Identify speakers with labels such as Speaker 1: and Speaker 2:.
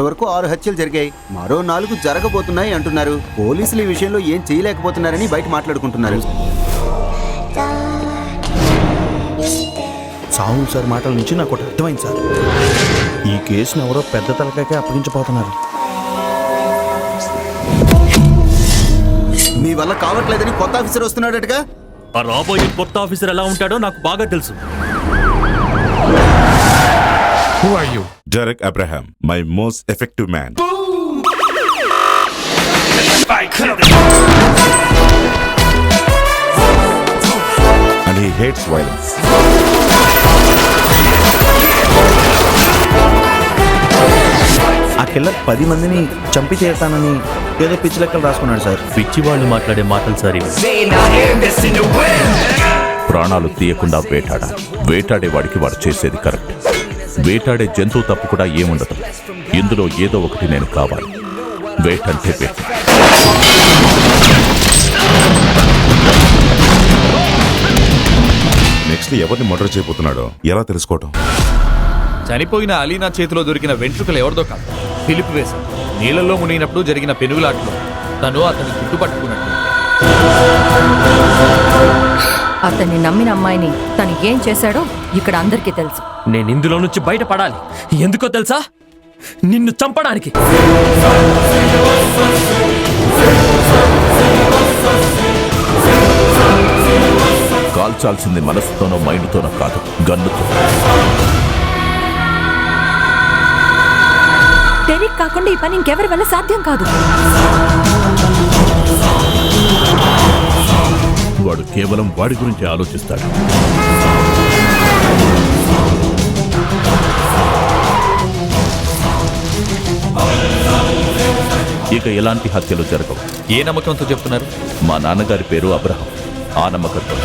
Speaker 1: ఇప్పటి వరకు 6 హత్యలు జరిగాయి, మరో 4 జరగబోతున్నాయి అంటున్నారు. పోలీసులు ఈ విషయంలో ఏం చేయలేకపోతున్నారని బయట మాట్లాడుకుంటున్నారు.
Speaker 2: సాహు సార్ మాటల నుంచి నాకు ఒకటి అర్థమైంది సార్. ఈ కేసును ఎవరో పెద్ద తలకాయకే అప్పగించబోతున్నారు.
Speaker 1: మీ వల్ల కావట్లేదని కొత్త ఆఫీసర్ వస్తున్నాడటగా.
Speaker 3: ఆ రాబోయే కొత్త ఆఫీసర్ ఎలా ఉంటాడో నాకు బాగా తెలుసు.
Speaker 4: Who are you?
Speaker 5: Derek Abraham, my most effective man. And he hates violence.
Speaker 2: ఆ కిల్లర్ 10 మందిని చంపి తీరుతానని ఏదో పిచ్చి లెక్కలు రాసుకున్నాడు సార్.
Speaker 3: పిచ్చి వాళ్ళు మాట్లాడే మాటలు సార్ ఇవి.
Speaker 6: ప్రాణాలు తీయకుండా వేటాడేవాడికి వాడు చేసేది కరెక్ట్. వేటాడే జంతువు తప్పు కూడా ఏముండదు. ఇందులో ఏదో ఒకటి నేను కావాలి. వేటంటే వేట.
Speaker 5: నెక్స్ట్ ఎవరిని మర్డర్ చేయబోతున్నాడో ఎలా తెలుసుకోవటం?
Speaker 4: చనిపోయిన అలీనా చేతిలో దొరికిన వెంట్రుకలు ఎవరిదో కాదు, ఫిలిప్ వేశాడు. నీళ్ళల్లో మునిగినప్పుడు జరిగిన పెనుగులాటలో తను అతన్ని చుట్టుపట్టుకున్నట్టు.
Speaker 7: అతన్ని నమ్మిన అమ్మాయిని తను ఏం చేశాడో ఇక్కడ అందరికీ తెలుసు.
Speaker 3: నేను ఇందులో నుంచి బయటపడాలి. ఎందుకో తెలుసా? నిన్ను చంపడానికి.
Speaker 6: కాల్చాల్సింది మనసుతోనో మైండ్తోనో కాదు, గన్నుతో.
Speaker 7: డెరిక్ కాకుండా ఈ పని ఇంకెవరి వల్ల సాధ్యం కాదు.
Speaker 6: వాడు కేవలం వాడి గురించి ఆలోచిస్తాడు. ఇక ఎలాంటి హత్యలు జరగవు.
Speaker 4: ఏ నమ్మకంతో చెప్తున్నారు?
Speaker 6: మా నాన్నగారి పేరు అబ్రహం. ఆ నమ్మకంతో.